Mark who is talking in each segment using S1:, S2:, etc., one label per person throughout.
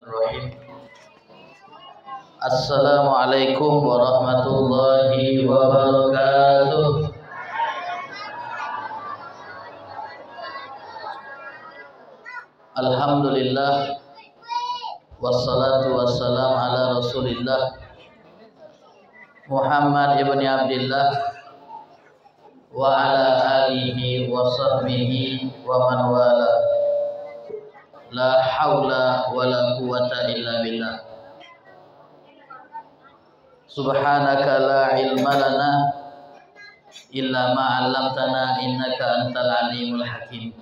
S1: Bismillahirrahmanirrahim. Assalamualaikum warahmatullahi wabarakatuh. Alhamdulillah wassalatu wassalamu ala Rasulillah Muhammad ibn Abdillah wa ala alihi wa sahbihi wa man wala. La haula wa la quwata illa billah. Subhanaka la ilma lana illa ma 'allamtana innaka antal alimul hakim.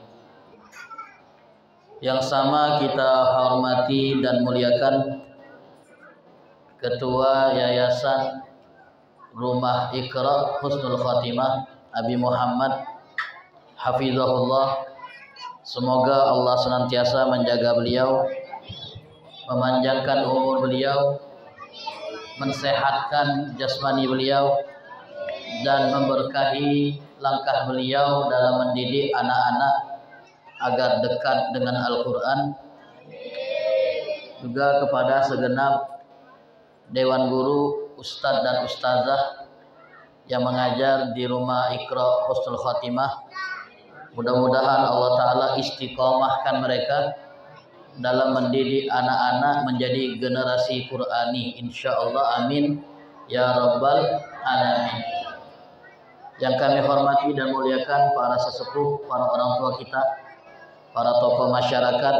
S1: Yang sama kita hormati dan muliakan Ketua Yayasan Rumah Iqra Husnul Khatimah Abi Muhammad hafizahullah. Semoga Allah senantiasa menjaga beliau, memanjangkan umur beliau, mensehatkan jasmani beliau, dan memberkahi langkah beliau dalam mendidik anak-anak agar dekat dengan Al-Quran. Juga kepada segenap Dewan Guru, Ustadz dan Ustazah yang mengajar di Rumah Iqra Husnul Khatimah. Mudah-mudahan Allah Ta'ala istiqomahkan mereka dalam mendidik anak-anak menjadi generasi Qur'ani, insyaallah, amin ya rabbal alamin. Yang kami hormati dan muliakan para sesepuh, para orang tua kita, para tokoh masyarakat,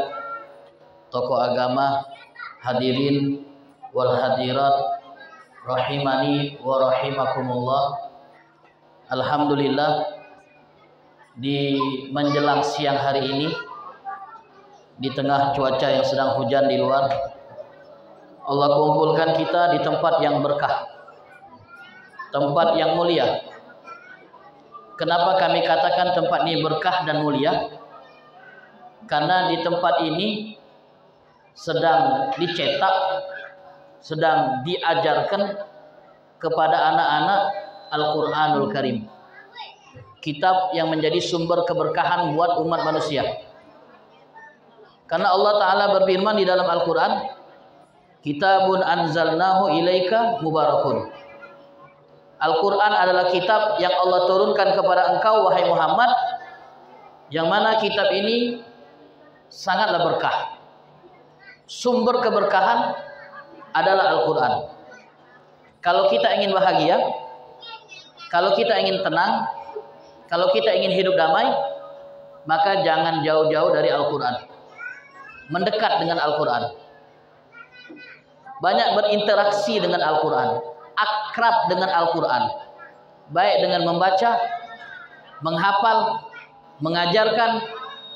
S1: tokoh agama, hadirin wal hadirat rahimani wa rahimakumullah. Alhamdulillah, di menjelang siang hari ini, di tengah cuaca yang sedang hujan di luar, Allah kumpulkan kita di tempat yang berkah, tempat yang mulia. Kenapa kami katakan tempat ini berkah dan mulia? Karena di tempat ini sedang dicetak, sedang diajarkan kepada anak-anak Al-Quranul Karim, kitab yang menjadi sumber keberkahan buat umat manusia. Karena Allah Ta'ala berfirman di dalam Al-Quran, kitabun anzalnahu ilaika mubarakun. Al-Quran adalah kitab yang Allah turunkan kepada engkau, wahai Muhammad, yang mana kitab ini sangatlah berkah. Sumber keberkahan adalah Al-Quran. Kalau kita ingin bahagia, kalau kita ingin tenang, kalau kita ingin hidup damai, maka jangan jauh-jauh dari Al-Quran. Mendekat dengan Al-Quran. Banyak berinteraksi dengan Al-Quran. Akrab dengan Al-Quran. Baik dengan membaca, menghafal, mengajarkan,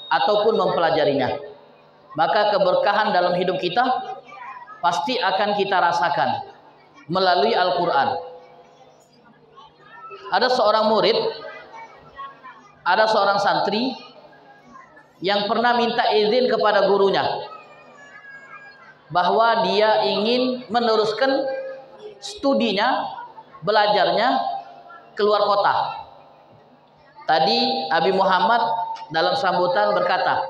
S1: ataupun mempelajarinya. Maka keberkahan dalam hidup kita pasti akan kita rasakan melalui Al-Quran. Ada seorang murid, ada seorang santri yang pernah minta izin kepada gurunya bahwa dia ingin meneruskan studinya, belajarnya keluar kota. Tadi Abi Muhammad dalam sambutan berkata,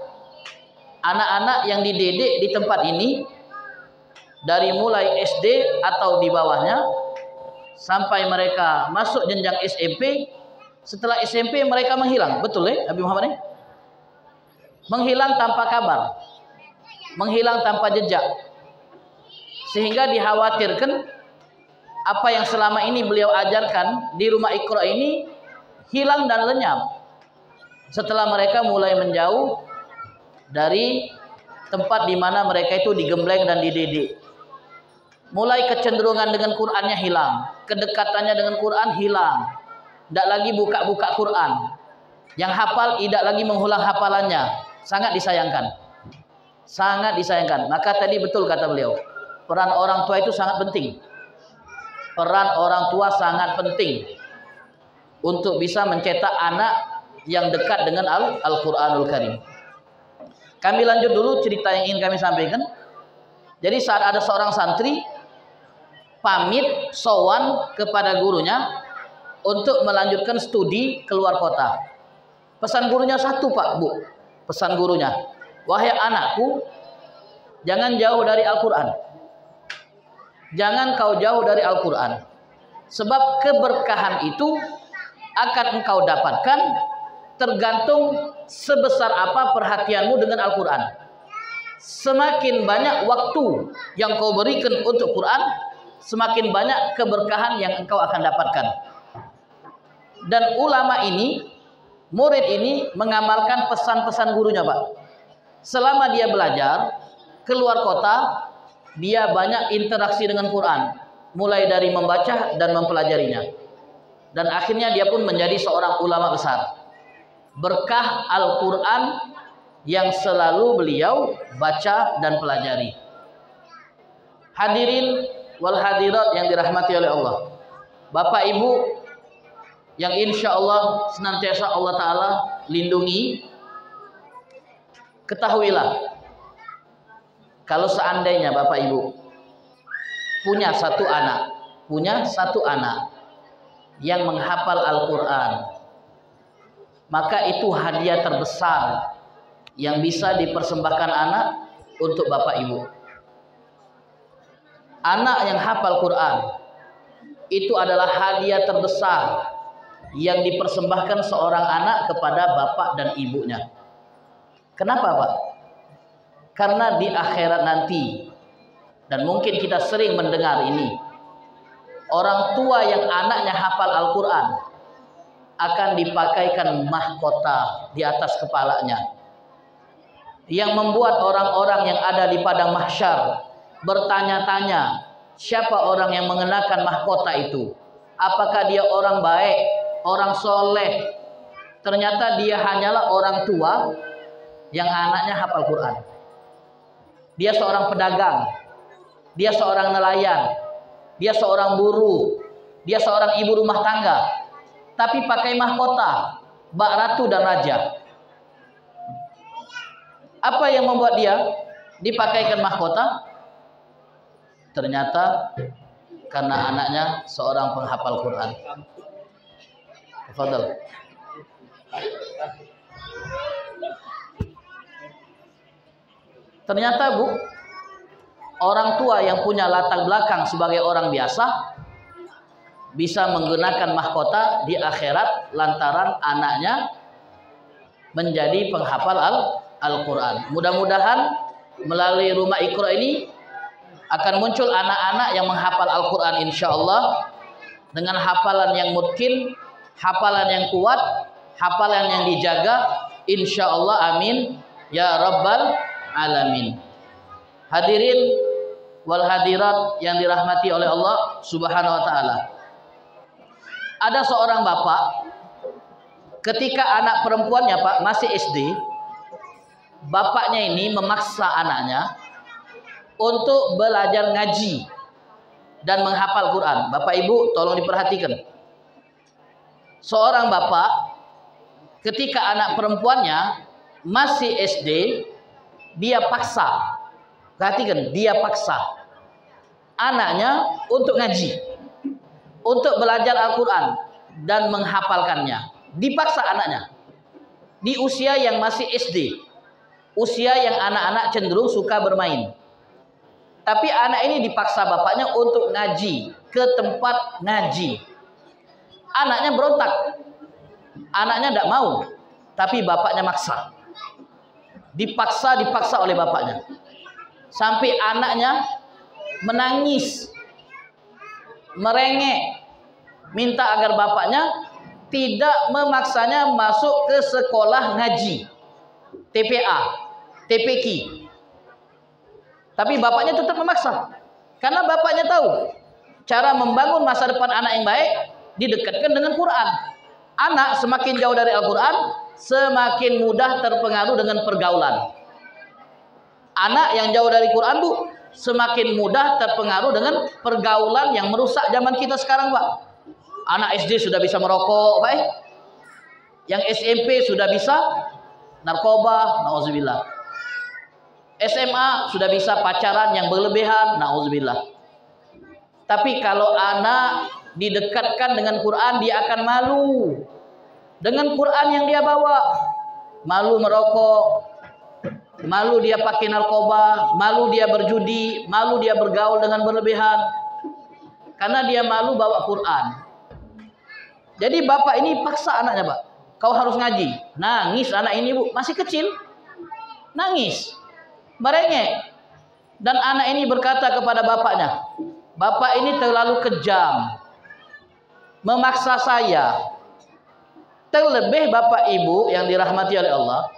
S1: anak-anak yang dididik di tempat ini dari mulai SD atau di bawahnya sampai mereka masuk jenjang SMP. Setelah SMP mereka menghilang, betul ya Abi Muhammad? Menghilang tanpa kabar, menghilang tanpa jejak, sehingga dikhawatirkan apa yang selama ini beliau ajarkan di Rumah Iqra ini hilang dan lenyap setelah mereka mulai menjauh dari tempat di mana mereka itu digembleng dan dididik. Mulai kecenderungan dengan Qur'annya hilang, kedekatannya dengan Qur'an hilang. Tidak lagi buka-buka Quran. Yang hafal tidak lagi mengulang hafalannya. Sangat disayangkan. Sangat disayangkan. Maka tadi betul kata beliau, peran orang tua itu sangat penting. Peran orang tua sangat penting untuk bisa mencetak anak yang dekat dengan Al-Quranul Karim. Kami lanjut dulu cerita yang ingin kami sampaikan. Jadi saat ada seorang santri pamit sowan kepada gurunya untuk melanjutkan studi keluar kota. Pesan gurunya satu, Pak, Bu. Pesan gurunya, wahai anakku, jangan jauh dari Al-Quran. Jangan kau jauh dari Al-Quran. Sebab keberkahan itu akan engkau dapatkan tergantung sebesar apa perhatianmu dengan Al-Quran. Semakin banyak waktu yang kau berikan untuk Quran, semakin banyak keberkahan yang engkau akan dapatkan. Dan ulama ini, murid ini mengamalkan pesan-pesan gurunya, Pak. Selama dia belajar keluar kota, dia banyak interaksi dengan Quran, mulai dari membaca dan mempelajarinya. Dan akhirnya dia pun menjadi seorang ulama besar. Berkah Al-Quran yang selalu beliau baca dan pelajari. Hadirin wal hadirat yang dirahmati oleh Allah, Bapak Ibu yang insya Allah senantiasa Allah Ta'ala lindungi, ketahuilah kalau seandainya Bapak Ibu punya satu anak yang menghafal Al-Quran, maka itu hadiah terbesar yang bisa dipersembahkan anak untuk Bapak Ibu. Anak yang hafal Quran itu adalah hadiah terbesar yang dipersembahkan seorang anak kepada bapak dan ibunya. Kenapa, Pak? Karena di akhirat nanti, dan mungkin kita sering mendengar ini, orang tua yang anaknya hafal Al-Quran akan dipakaikan mahkota di atas kepalanya, yang membuat orang-orang yang ada di padang mahsyar bertanya-tanya, siapa orang yang mengenakan mahkota itu? Apakah dia orang baik, orang soleh? Ternyata dia hanyalah orang tua yang anaknya hafal Quran. Dia seorang pedagang, dia seorang nelayan, dia seorang buruh, dia seorang ibu rumah tangga, tapi pakai mahkota bak ratu dan raja. Apa yang membuat dia dipakaikan mahkota? Ternyata karena anaknya seorang penghafal Quran. Tafadhal. Ternyata Bu, orang tua yang punya latar belakang sebagai orang biasa bisa menggunakan mahkota di akhirat lantaran anaknya menjadi penghafal Al-Quran. Mudah-mudahan melalui rumah Iqra ini akan muncul anak-anak yang menghafal Al-Quran insyaallah dengan hafalan yang mungkin, hafalan yang kuat, hafalan yang dijaga insyaallah. Amin ya rabbal alamin. Hadirin wal hadirat yang dirahmati oleh Allah Subhanahu wa taala. Ada seorang bapak ketika anak perempuannya Pak masih SD, bapaknya ini memaksa anaknya untuk belajar ngaji dan menghafal Quran. Bapak Ibu tolong diperhatikan. Seorang bapak ketika anak perempuannya masih SD, dia paksa. Perhatikan, dia paksa anaknya untuk ngaji, untuk belajar Al-Quran dan menghafalkannya. Dipaksa anaknya di usia yang masih SD, usia yang anak-anak cenderung suka bermain. Tapi anak ini dipaksa bapaknya untuk ngaji ke tempat ngaji. Anaknya berontak, anaknya tidak mau, tapi bapaknya maksa. Dipaksa oleh bapaknya, sampai anaknya menangis, merengek, minta agar bapaknya tidak memaksanya masuk ke sekolah ngaji, TPA, TPQ. Tapi bapaknya tetap memaksa, karena bapaknya tahu cara membangun masa depan anak yang baik didekatkan dengan Quran. Anak semakin jauh dari Al-Quran, semakin mudah terpengaruh dengan pergaulan. Anak yang jauh dari Quran Bu, semakin mudah terpengaruh dengan pergaulan yang merusak zaman kita sekarang Pak. Anak SD sudah bisa merokok, baik. Yang SMP sudah bisa narkoba, nauzubillah. SMA sudah bisa pacaran yang berlebihan, nauzubillah. Tapi kalau anak didekatkan dengan Quran, dia akan malu dengan Quran yang dia bawa. Malu merokok, malu dia pakai narkoba, malu dia berjudi, malu dia bergaul dengan berlebihan. Karena dia malu bawa Quran. Jadi bapak ini paksa anaknya, Pak. Kau harus ngaji. Nangis anak ini, Bu, masih kecil. Nangis. Merengek. Dan anak ini berkata kepada bapaknya, "Bapak ini terlalu kejam. Memaksa saya." Terlebih Bapak Ibu yang dirahmati oleh Allah,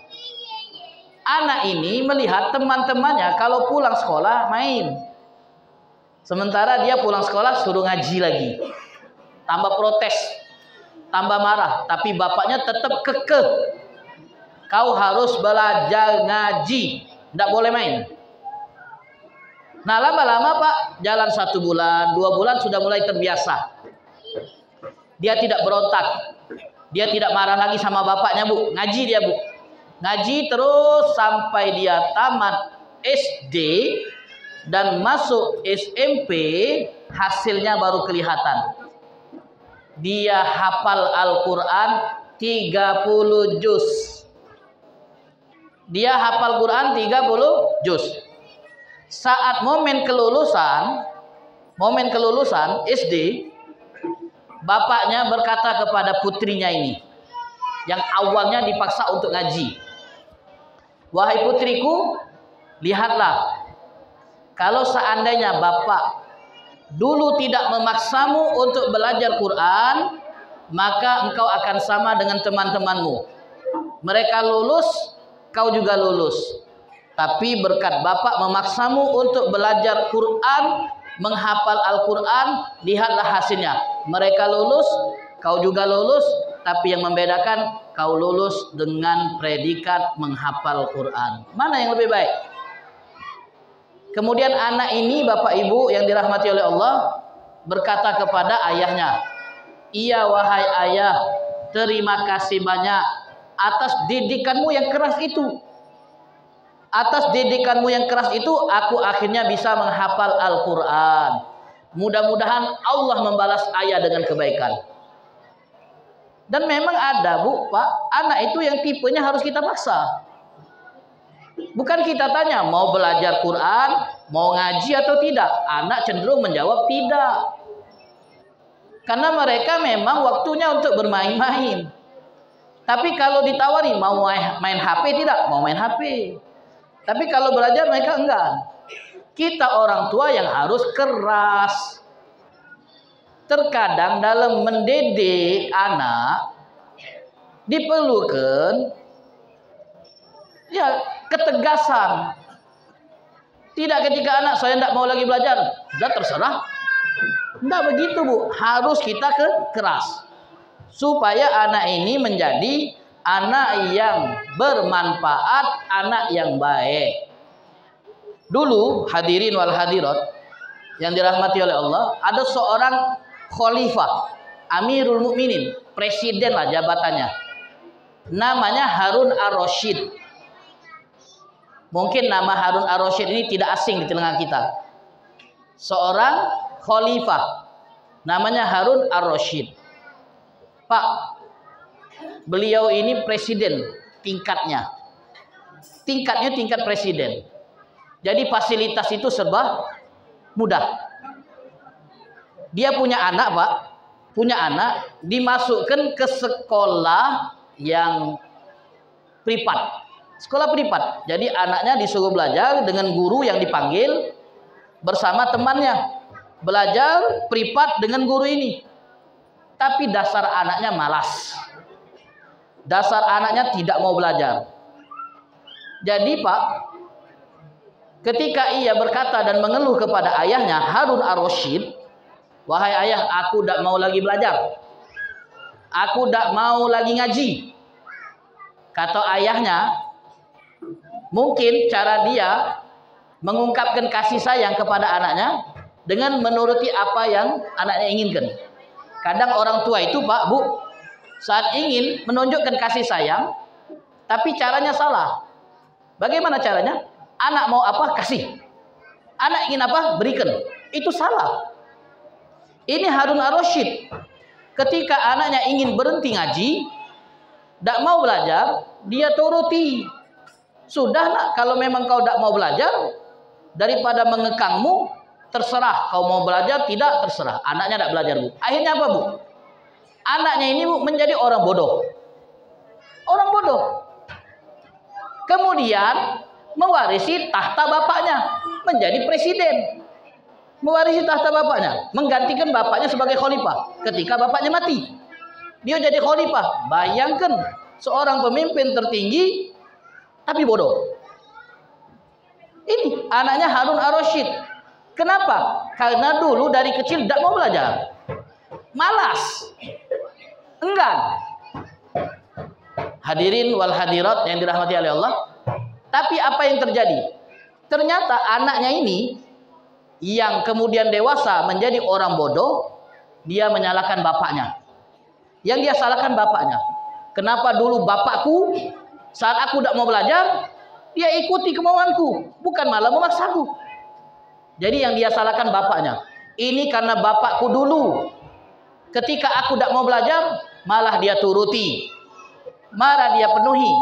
S1: anak ini melihat teman-temannya kalau pulang sekolah main. Sementara dia pulang sekolah suruh ngaji lagi. Tambah protes, tambah marah. Tapi bapaknya tetap kekeh. Kau harus belajar ngaji, tidak boleh main. Nah, lama-lama Pak, jalan 1 bulan, 2 bulan sudah mulai terbiasa. Dia tidak berontak. Dia tidak marah lagi sama bapaknya, Bu. Ngaji dia, Bu. Ngaji terus sampai dia tamat SD dan masuk SMP, hasilnya baru kelihatan. Dia hafal Al-Quran 30 juz. Dia hafal Quran 30 juz. Saat momen kelulusan SD, bapaknya berkata kepada putrinya ini, yang awalnya dipaksa untuk ngaji, "Wahai putriku, lihatlah, kalau seandainya bapak dulu tidak memaksamu untuk belajar Quran, maka engkau akan sama dengan teman-temanmu. Mereka lulus, kau juga lulus. Tapi berkat bapak memaksamu untuk belajar Quran, menghafal Al-Quran, lihatlah hasilnya. Mereka lulus, kau juga lulus, tapi yang membedakan kau lulus dengan predikat menghafal Quran. Mana yang lebih baik?" Kemudian anak ini, Bapak Ibu yang dirahmati oleh Allah, berkata kepada ayahnya, "Iya wahai ayah, terima kasih banyak atas didikanmu yang keras itu. Atas didikanmu yang keras itu, aku akhirnya bisa menghafal Al-Quran. Mudah-mudahan Allah membalas ayah dengan kebaikan." Dan memang ada, Bu, Pak, anak itu yang tipenya harus kita paksa. Bukan kita tanya mau belajar Quran, mau ngaji atau tidak. Anak cenderung menjawab tidak. Karena mereka memang waktunya untuk bermain-main. Tapi kalau ditawari mau main HP, tidak, mau main HP. Tapi kalau belajar mereka enggan. Kita orang tua yang harus keras. Terkadang dalam mendidik anak diperlukan ketegasan. Tidak ketika anak saya tidak mau lagi belajar, sudah terserah. Tidak begitu, Bu. Harus kita keras. Supaya anak ini menjadi anak yang bermanfaat, anak yang baik. Dulu hadirin wal hadirat yang dirahmati oleh Allah, ada seorang khalifah, Amirul Mukminin, presiden lah jabatannya. Namanya Harun ar-Rasyid. Mungkin nama Harun ar-Rasyid ini tidak asing di telinga kita. Seorang khalifah namanya Harun ar-Rasyid. Pak, beliau ini presiden tingkatnya. Tingkatnya tingkat presiden. Jadi fasilitas itu serba mudah. Dia punya anak, Pak. Punya anak, dimasukkan ke sekolah yang privat. Sekolah privat. Jadi anaknya disuruh belajar dengan guru yang dipanggil bersama temannya. Belajar privat dengan guru ini. Tapi dasar anaknya malas. Dasar anaknya tidak mau belajar. Jadi Pak, ketika ia berkata dan mengeluh kepada ayahnya Harun ar-Rasyid, "Wahai ayah, aku tidak mau lagi belajar. Aku tidak mau lagi ngaji." Kata ayahnya, mungkin cara dia mengungkapkan kasih sayang kepada anaknya dengan menuruti apa yang anaknya inginkan. Kadang orang tua itu, Pak, Bu, saat ingin menunjukkan kasih sayang, tapi caranya salah. Bagaimana caranya? Anak mau apa? Kasih. Anak ingin apa? Berikan. Itu salah. Ini Harun ar-Rasyid. Ketika anaknya ingin berhenti ngaji, tidak mau belajar, dia turuti. Sudah nak, kalau memang kau tidak mau belajar, daripada mengekangmu, terserah kau mau belajar tidak, terserah. Anaknya tidak belajar, Bu. Akhirnya apa, Bu? Anaknya ini, Bu, menjadi orang bodoh. Orang bodoh. Kemudian mewarisi tahta bapaknya, menjadi presiden. Mewarisi tahta bapaknya, menggantikan bapaknya sebagai khalifah ketika bapaknya mati. Dia jadi khalifah. Bayangkan seorang pemimpin tertinggi tapi bodoh. Ini anaknya Harun Ar-Rasyid. Kenapa? Karena dulu dari kecil tidak mau belajar. Malas. Enggan. Hadirin wal hadirat yang dirahmati oleh Allah. Tapi apa yang terjadi? Ternyata anaknya ini yang kemudian dewasa menjadi orang bodoh, dia menyalahkan bapaknya. Yang dia salahkan bapaknya. Kenapa dulu bapakku saat aku tidak mau belajar, dia ikuti kemauanku, bukan malah memaksaku. Jadi yang dia salahkan bapaknya. Ini karena bapakku dulu, ketika aku tidak mau belajar, malah dia turuti, marah dia penuhi.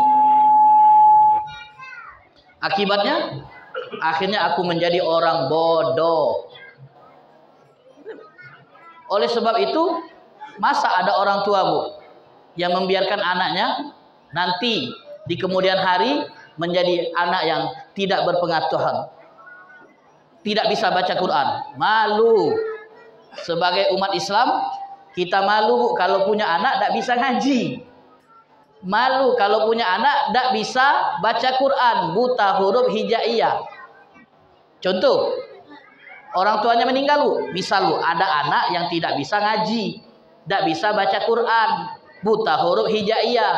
S1: Akibatnya, akhirnya aku menjadi orang bodoh. Oleh sebab itu, masa ada orang tua, Bu, yang membiarkan anaknya nanti di kemudian hari menjadi anak yang tidak berpengetahuan, tidak bisa baca Quran. Malu. Sebagai umat Islam, kita malu, Bu, kalau punya anak tidak bisa ngaji. Malu kalau punya anak tidak bisa baca Quran, buta huruf hijaiyah. Contoh, orang tuanya meninggal, Bu. Misal, Bu, ada anak yang tidak bisa ngaji, tidak bisa baca Quran, buta huruf hijaiyah.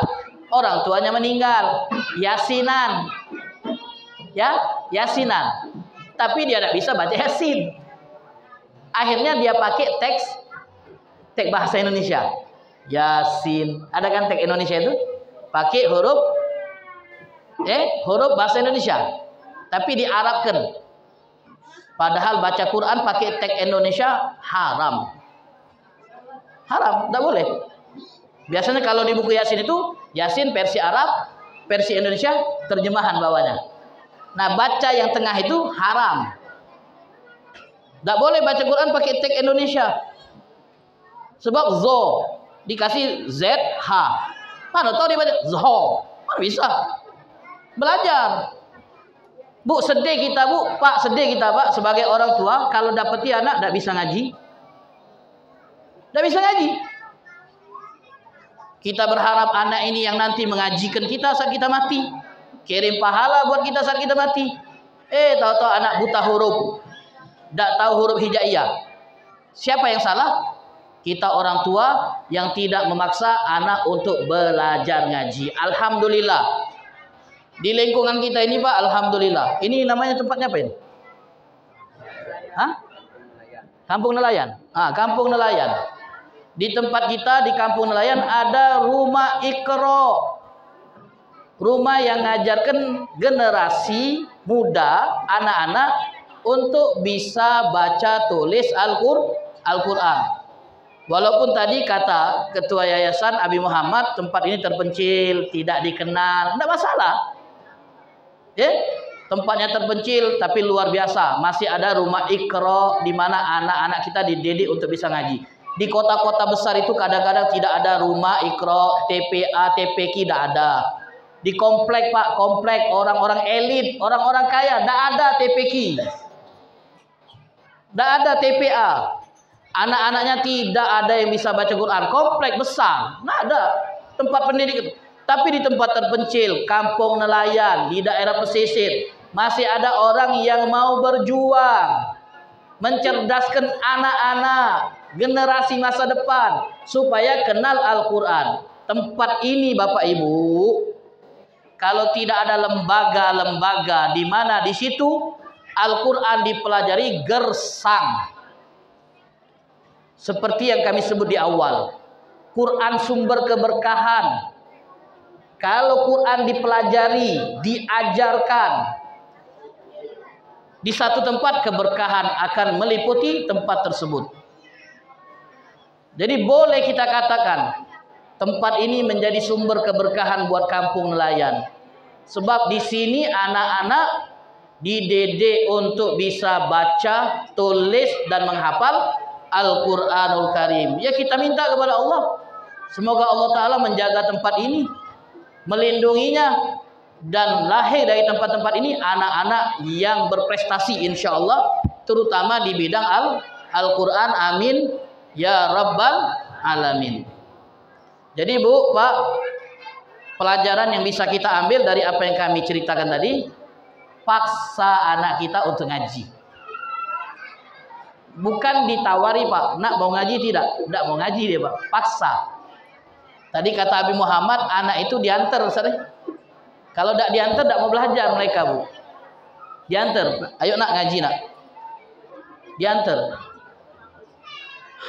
S1: Orang tuanya meninggal, yasinan. Ya, yasinan. Tapi dia tidak bisa baca yasin. Akhirnya dia pakai teks bahasa Indonesia. Yasin. Ada kan teks Indonesia itu? Pakai huruf bahasa Indonesia. Tapi diarabkan. Padahal baca Quran pakai teks Indonesia haram. Haram, tidak boleh. Biasanya kalau di buku Yasin itu, Yasin versi Arab, versi Indonesia, terjemahan bawahnya. Nah, baca yang tengah itu haram. Tidak boleh baca Quran pakai teks Indonesia. Sebab zo dikasih ZH. Mana tahu dia baca zo. Mana bisa. Belajar. Bu, sedih kita, Bu. Pak, sedih kita, Pak. Sebagai orang tua, kalau dapeti anak tidak bisa ngaji. Tidak bisa ngaji. Kita berharap anak ini yang nanti mengajikan kita saat kita mati. Kirim pahala buat kita saat kita mati. Tahu-tahu anak buta huruf. Tidak tahu huruf hijaiyah. Siapa yang salah? Kita orang tua yang tidak memaksa anak untuk belajar ngaji. Alhamdulillah. Di lingkungan kita ini, Pak, alhamdulillah. Ini namanya tempatnya apa ini? Hah? Kampung Nelayan. Kampung Nelayan. Di tempat kita di Kampung Nelayan ada rumah Iqra. Rumah yang ngajarkan generasi muda, anak-anak untuk bisa baca tulis Al-Quran. Walaupun tadi kata Ketua Yayasan Abi Muhammad, tempat ini terpencil, tidak dikenal, tidak masalah. Tempatnya terpencil tapi luar biasa. Masih ada rumah Iqra di mana anak-anak kita dididik untuk bisa ngaji. Di kota-kota besar itu kadang-kadang tidak ada rumah Iqra, TPA, TPQ, tidak ada. Di komplek, Pak, komplek orang-orang elit, orang-orang kaya, tidak ada TPQ. Tidak ada TPA. Anak-anaknya tidak ada yang bisa baca Quran. Komplek besar, tidak ada tempat pendidikan. Tapi di tempat terpencil, kampung nelayan, di daerah pesisir, masih ada orang yang mau berjuang, mencerdaskan anak-anak, generasi masa depan, supaya kenal Al-Quran. Tempat ini, Bapak Ibu, kalau tidak ada lembaga-lembaga di mana di situ Al-Quran dipelajari gersang. Seperti yang kami sebut di awal, Quran sumber keberkahan. Kalau Quran dipelajari, diajarkan di satu tempat, keberkahan akan meliputi tempat tersebut. Jadi boleh kita katakan tempat ini menjadi sumber keberkahan buat kampung nelayan. Sebab di sini anak-anak dididik untuk bisa baca, tulis dan menghafal Al-Qur'anul Karim. Ya, kita minta kepada Allah, semoga Allah Ta'ala menjaga tempat ini, melindunginya, dan lahir dari tempat-tempat ini anak-anak yang berprestasi insya Allah, terutama di bidang Al-Quran. Amin ya Rabbal Alamin. Jadi Bu, Pak, pelajaran yang bisa kita ambil dari apa yang kami ceritakan tadi, paksa anak kita untuk ngaji. Bukan ditawari, Pak, nak mau ngaji tidak? Tidak mau ngaji dia, Pak. Paksa. Tadi kata Abi Muhammad, anak itu diantar, Ustaz. Kalau tidak diantar, tidak mau belajar mereka, Bu. Diantar. Ayo nak ngaji, nak. Diantar.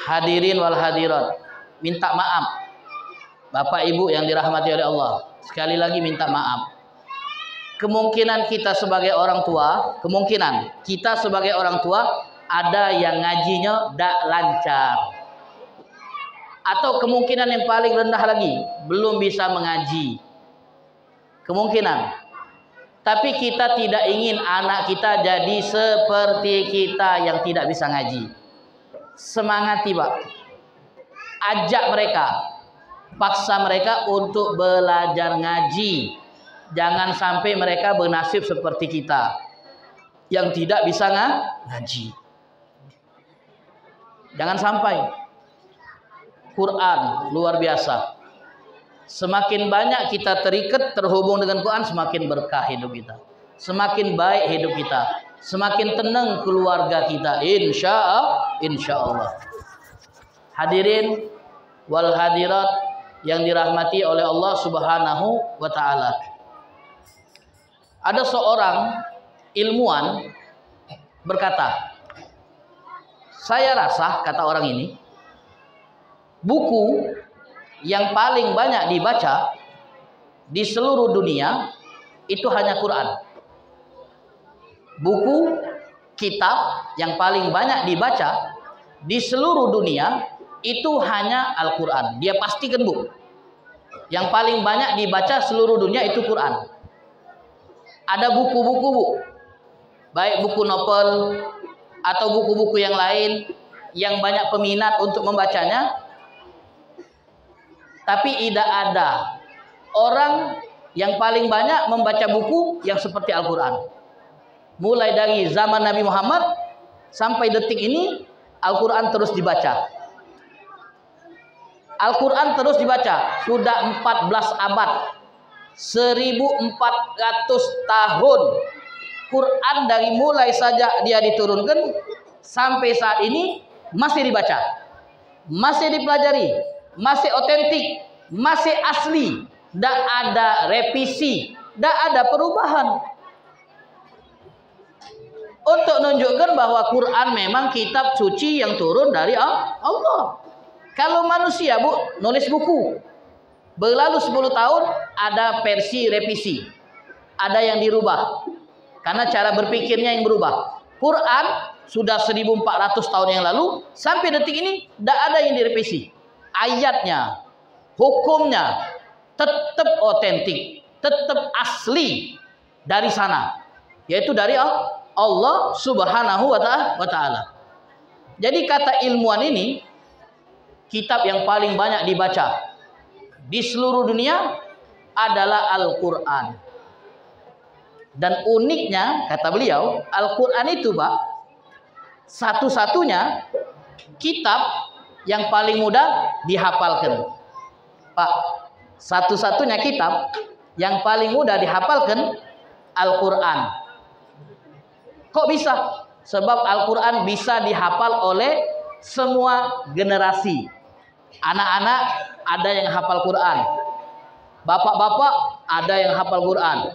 S1: Hadirin wal hadirat, minta maaf. Bapak Ibu yang dirahmati oleh Allah, sekali lagi minta maaf. Kemungkinan kita sebagai orang tua, ada yang ngajinya tidak lancar. Atau kemungkinan yang paling rendah lagi, belum bisa mengaji. Kemungkinan. Tapi kita tidak ingin anak kita jadi seperti kita yang tidak bisa ngaji. Semangati, Pak. Ajak mereka, paksa mereka untuk belajar ngaji. Jangan sampai mereka bernasib seperti kita yang tidak bisa ngaji. Jangan sampai. Quran luar biasa. Semakin banyak kita terikat terhubung dengan Quran, semakin berkah hidup kita, semakin baik hidup kita, semakin tenang keluarga kita, insya Allah. Hadirin wal hadirat yang dirahmati oleh Allah Subhanahu wa Ta'ala. Ada seorang ilmuwan berkata, saya rasa, kata orang ini, buku yang paling banyak dibaca di seluruh dunia itu hanya Quran. Buku kitab yang paling banyak dibaca di seluruh dunia itu hanya Al-Quran. Dia pastikan, Bu, yang paling banyak dibaca seluruh dunia itu Quran. Ada buku-buku, Bu, baik buku novel atau buku-buku yang lain yang banyak peminat untuk membacanya, tapi tidak ada orang yang paling banyak membaca buku yang seperti Al-Quran. Mulai dari zaman Nabi Muhammad sampai detik ini, Al-Quran terus dibaca. Al-Quran terus dibaca. Sudah 14 abad, 1400 tahun. Quran dari mulai saja dia diturunkan sampai saat ini masih dibaca, masih dipelajari, masih otentik, masih asli, tidak ada revisi, tidak ada perubahan. Untuk menunjukkan bahwa Quran memang kitab suci yang turun dari Allah. Kalau manusia, Bu, nulis buku, berlalu 10 tahun ada versi revisi, ada yang dirubah karena cara berpikirnya yang berubah. Quran sudah 1400 tahun yang lalu sampai detik ini tidak ada yang direvisi. Ayatnya, hukumnya tetap otentik, tetap asli dari sana, yaitu dari Allah Subhanahu wa Ta'ala. Jadi kata ilmuwan ini, kitab yang paling banyak dibaca di seluruh dunia adalah Al-Quran. Dan uniknya, kata beliau, Al-Quran itu, Pak, satu-satunya kitab yang paling mudah dihafalkan. Pak, satu-satunya kitab yang paling mudah dihafalkan Al-Quran. Kok bisa? Sebab Al-Quran bisa dihafal oleh semua generasi. Anak-anak ada yang hafal Quran, bapak-bapak ada yang hafal Quran,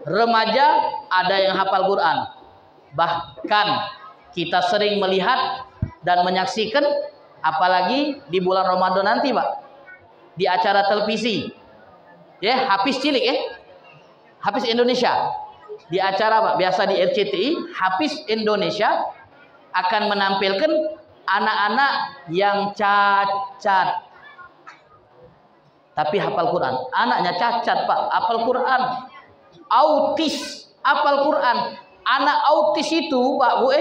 S1: remaja ada yang hafal Quran. Bahkan kita sering melihat dan menyaksikan, apalagi di bulan Ramadan nanti, Pak, di acara televisi, ya, Hafiz cilik, Hafiz Indonesia, di acara, Pak, biasa di RCTI, Hafiz Indonesia akan menampilkan anak-anak yang cacat tapi hafal Quran. Anaknya cacat, Pak, hafal Quran. autis, hafal Quran. Anak autis itu, Pak Bu,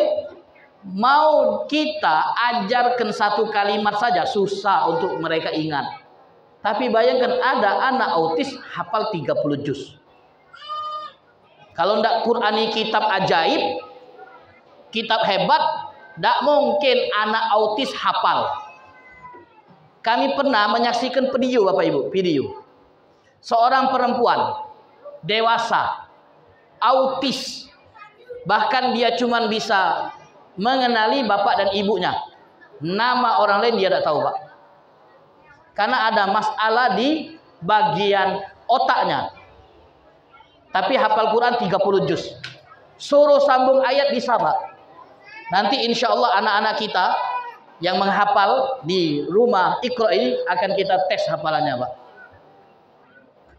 S1: mau kita ajarkan satu kalimat saja susah untuk mereka ingat. Tapi bayangkan ada anak autis hafal 30 juz. Kalau ndak Qur'ani kitab ajaib, kitab hebat, ndak mungkin anak autis hafal. Kami pernah menyaksikan video, Bapak Ibu, video. Seorang perempuan dewasa, autis. Bahkan dia cuma bisa mengenali bapak dan ibunya. Nama orang lain dia tidak tahu, Pak. Karena ada masalah di bagian otaknya. Tapi hafal Quran 30 juz. Suruh sambung ayat bisa, Pak. Nanti insya Allah anak-anak kita yang menghafal di rumah Iqra ini akan kita tes hafalannya, Pak.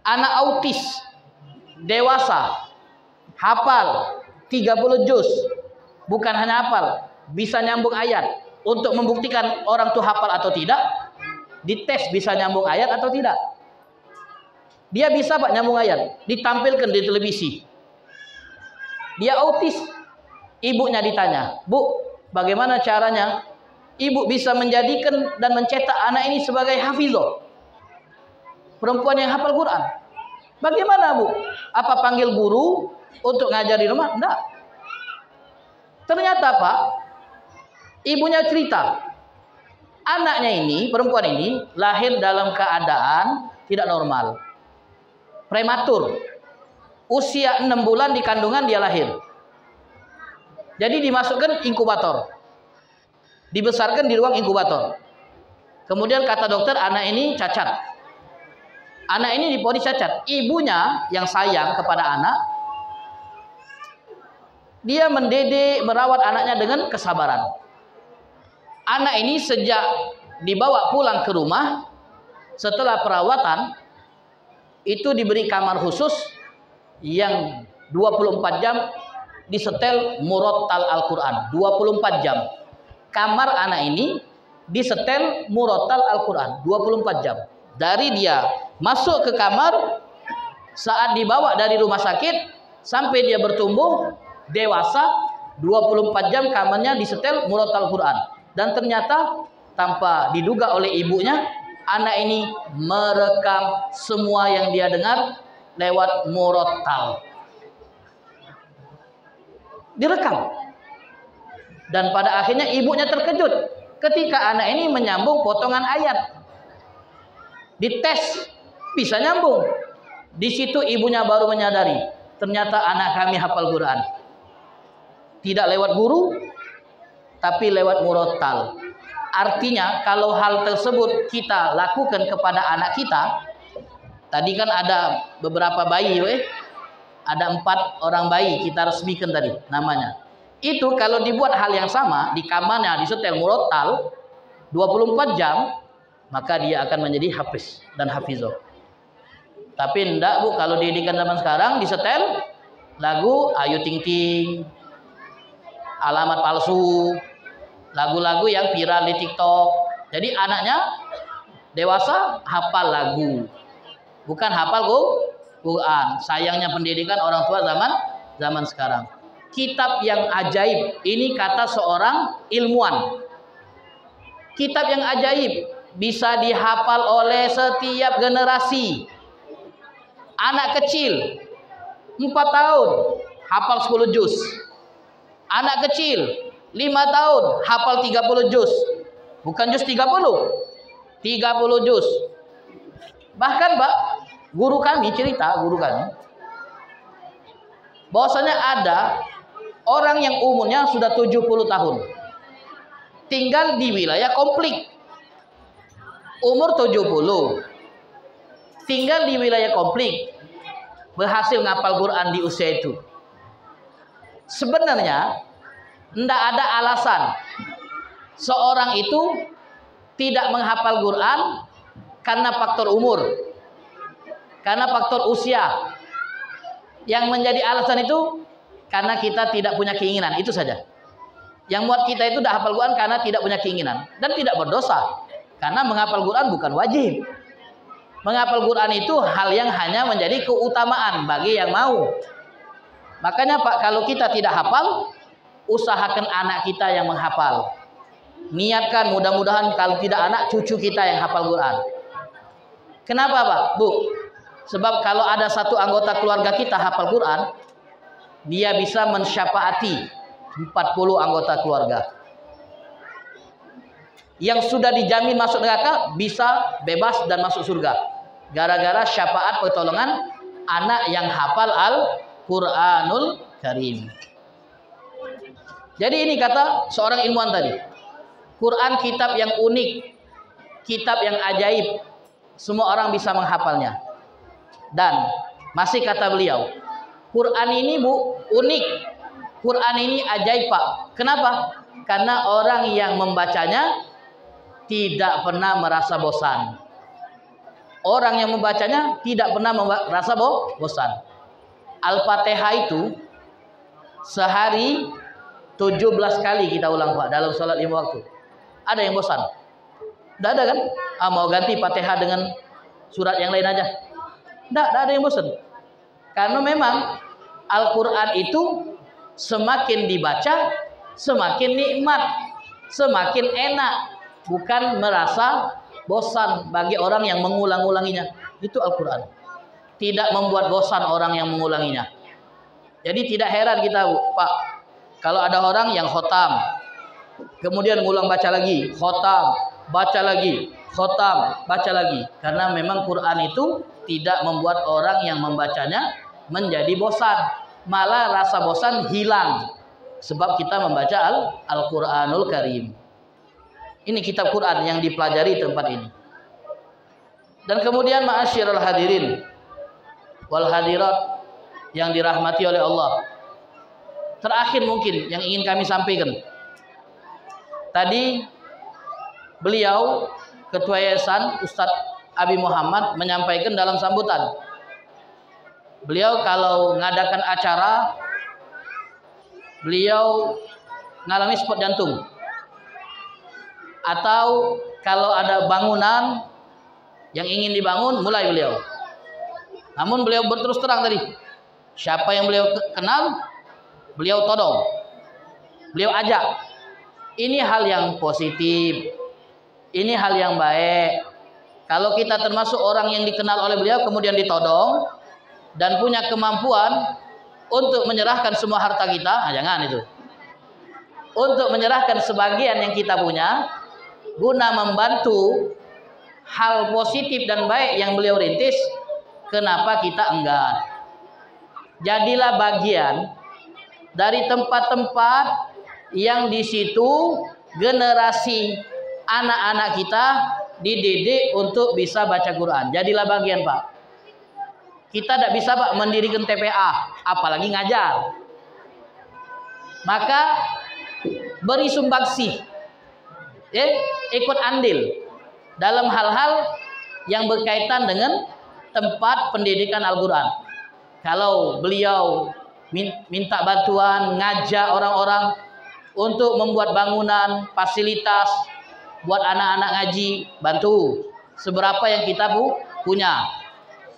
S1: Anak autis dewasa hafal 30 juz. Bukan hanya hafal, bisa nyambung ayat. Untuk membuktikan orang itu hafal atau tidak, dites bisa nyambung ayat atau tidak. Dia bisa, Pak, nyambung ayat, ditampilkan di televisi. Dia autis. Ibunya ditanya, "Bu, bagaimana caranya ibu bisa menjadikan dan mencetak anak ini sebagai hafizah, perempuan yang hafal Quran? Bagaimana, Bu? Apa panggil guru untuk ngajar di rumah?" Enggak. Ternyata, Pak, ibunya cerita, anaknya ini, perempuan ini lahir dalam keadaan tidak normal, prematur. Usia 6 bulan di kandungan dia lahir. Jadi dimasukkan inkubator, dibesarkan di ruang inkubator. Kemudian kata dokter, anak ini cacat. Anak ini divonis cacat. Ibunya yang sayang kepada anak, dia mendidik, merawat anaknya dengan kesabaran. Anak ini sejak dibawa pulang ke rumah, setelah perawatan, itu diberi kamar khusus yang 24 jam disetel murattal Al-Quran. 24 jam. Kamar anak ini disetel murattal Al-Quran. 24 jam. Dari dia masuk ke kamar, saat dibawa dari rumah sakit, sampai dia bertumbuh dewasa, 24 jam kamarnya disetel murattal Al-Quran. Dan ternyata tanpa diduga oleh ibunya, anak ini merekam semua yang dia dengar lewat murattal. Direkam. Dan pada akhirnya ibunya terkejut ketika anak ini menyambung potongan ayat. Dites, bisa nyambung. Di situ ibunya baru menyadari, ternyata anak kami hafal Quran. Tidak lewat guru, tapi lewat murattal. Artinya kalau hal tersebut kita lakukan kepada anak kita, tadi kan ada beberapa bayi, ada 4 orang bayi kita resmikan tadi namanya. Itu kalau dibuat hal yang sama di kamarnya disetel murattal 24 jam, maka dia akan menjadi hafiz dan hafizah. Tapi enggak, Bu, kalau didikan zaman sekarang disetel lagu Ayu Ting Ting, Alamat Palsu, lagu-lagu yang viral di TikTok. Jadi anaknya dewasa hafal lagu, bukan hafal Quran. Sayangnya pendidikan orang tua zaman sekarang. Kitab yang ajaib, ini kata seorang ilmuwan. Kitab yang ajaib bisa dihafal oleh setiap generasi. Anak kecil 4 tahun hafal 10 juz. Anak kecil 5 tahun hafal 30 juz. Bukan juz 30 juz. Bahkan, Pak, guru kami cerita, bahwasanya ada orang yang umurnya sudah 70 tahun tinggal di wilayah konflik. Umur 70 tinggal di wilayah konflik, berhasil ngapal Quran di usia itu. Sebenarnya tidak ada alasan seorang itu tidak menghafal Quran karena faktor umur, karena faktor usia. Yang menjadi alasan itu karena kita tidak punya keinginan, itu saja. Yang buat kita itu tidak hafal Quran karena tidak punya keinginan dan tidak berdosa, karena menghafal Quran bukan wajib. Menghafal Quran itu hal yang hanya menjadi keutamaan bagi yang mau. Makanya Pak, kalau kita tidak hafal, usahakan anak kita yang menghafal. Niatkan, mudah-mudahan kalau tidak anak, cucu kita yang hafal Quran. Kenapa Pak, Bu? Sebab kalau ada satu anggota keluarga kita hafal Quran, dia bisa mensyafaati 40 anggota keluarga. Yang sudah dijamin masuk neraka bisa bebas dan masuk surga. Gara-gara syafaat pertolongan anak yang hafal Al-Quranul Karim. Jadi ini kata seorang ilmuwan tadi. Quran kitab yang unik, kitab yang ajaib. Semua orang bisa menghafalnya. Dan masih kata beliau, Quran ini Bu, unik. Quran ini ajaib Pak. Kenapa? Karena orang yang membacanya tidak pernah merasa bosan. Orang yang membacanya tidak pernah merasa bosan. Al-Fatihah itu sehari 17 kali kita ulang Pak dalam sholat 5 waktu. Ada yang bosan? Tidak ada kan? Mau ganti Fatihah dengan surat yang lain aja? Tidak ada yang bosan. Karena memang Al-Quran itu semakin dibaca semakin nikmat, semakin enak. Bukan merasa bosan bagi orang yang mengulang-ulanginya. Itu Al-Quran. Tidak membuat bosan orang yang mengulanginya. Jadi tidak heran kita Pak, kalau ada orang yang khotam, kemudian ngulang baca lagi, khotam, baca lagi, khotam, baca lagi. Karena memang Quran itu tidak membuat orang yang membacanya menjadi bosan. Malah rasa bosan hilang. Sebab kita membaca Al-Quranul Karim. Ini kitab Quran yang dipelajari tempat ini. Dan kemudian ma'asyiral hadirin wal hadirat yang dirahmati oleh Allah. Terakhir mungkin yang ingin kami sampaikan. Tadi beliau Ketua Yayasan Ustadz Abi Muhammad menyampaikan dalam sambutan. Beliau kalau mengadakan acara, beliau mengalami spot jantung. Atau kalau ada bangunan yang ingin dibangun, mulai beliau. Namun beliau berterus terang tadi, siapa yang beliau kenal, beliau todong, beliau ajak. Ini hal yang positif, ini hal yang baik. Kalau kita termasuk orang yang dikenal oleh beliau kemudian ditodong dan punya kemampuan untuk menyerahkan semua harta kita, jangan itu. Untuk menyerahkan sebagian yang kita punya guna membantu hal positif dan baik yang beliau rintis, kenapa kita enggan? Jadilah bagian dari tempat-tempat yang di situ generasi anak-anak kita dididik untuk bisa baca Quran. Jadilah bagian Pak. Kita tidak bisa Pak mendirikan TPA, apalagi ngajar. Maka beri sumbangsih. Ikut andil dalam hal-hal yang berkaitan dengan tempat pendidikan Al-Quran. Kalau beliau minta bantuan ngajak orang-orang untuk membuat bangunan, fasilitas buat anak-anak ngaji, bantu seberapa yang kita punya.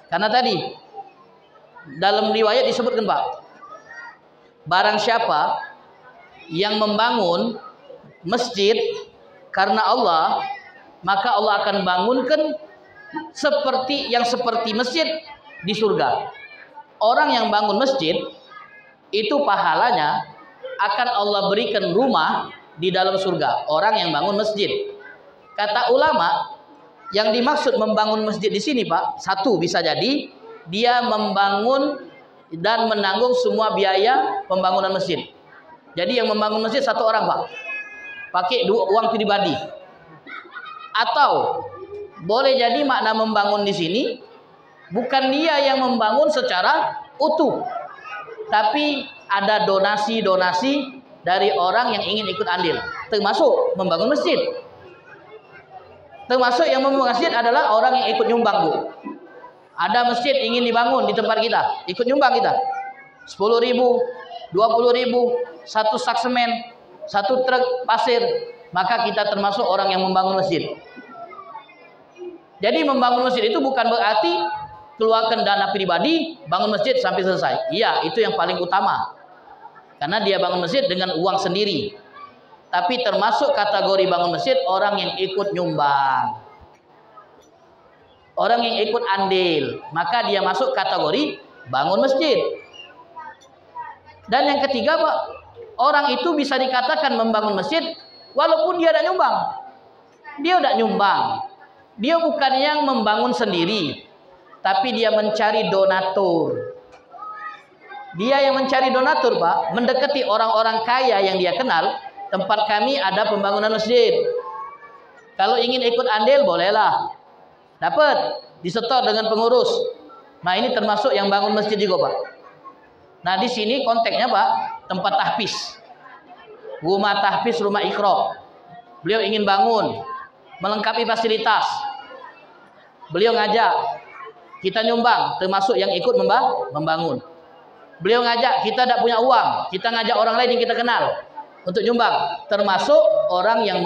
S1: Karena tadi dalam riwayat disebutkan Pak, barang siapa yang membangun masjid karena Allah, maka Allah akan bangunkan seperti masjid di surga. Orang yang bangun masjid itu pahalanya akan Allah berikan rumah di dalam surga. Orang yang bangun masjid. Kata ulama, yang dimaksud membangun masjid di sini Pak, satu bisa jadi dia membangun dan menanggung semua biaya pembangunan masjid. Jadi yang membangun masjid satu orang Pak, pakai uang pribadi. Atau boleh jadi makna membangun di sini bukan dia yang membangun secara utuh, tapi ada donasi-donasi dari orang yang ingin ikut andil, termasuk membangun masjid. Termasuk yang membangun masjid adalah orang yang ikut nyumbang Bu. Ada masjid ingin dibangun di tempat kita, ikut nyumbang kita 10.000, 20.000, satu sak semen, satu truk pasir, maka kita termasuk orang yang membangun masjid. Jadi membangun masjid itu bukan berarti keluarkan dana pribadi, bangun masjid sampai selesai. Iya, itu yang paling utama. Karena dia bangun masjid dengan uang sendiri. Tapi termasuk kategori bangun masjid orang yang ikut nyumbang. Orang yang ikut andil, maka dia masuk kategori bangun masjid. Dan yang ketiga, Pak, orang itu bisa dikatakan membangun masjid walaupun dia tidak nyumbang. Dia tidak nyumbang. Dia bukan yang membangun sendiri, tapi dia mencari donatur. Dia yang mencari donatur, Pak, mendekati orang-orang kaya yang dia kenal. Tempat kami ada pembangunan masjid. Kalau ingin ikut andil, bolehlah. Dapat, disetor dengan pengurus. Nah, ini termasuk yang bangun masjid juga, Pak. Nah, di sini konteksnya, Pak, tempat tahfiz. Rumah tahfiz, rumah iqra. Beliau ingin bangun, melengkapi fasilitas. Beliau ngajak, kita nyumbang, termasuk yang ikut membangun. Beliau ngajak, kita tidak punya uang, kita ngajak orang lain yang kita kenal untuk nyumbang, termasuk orang yang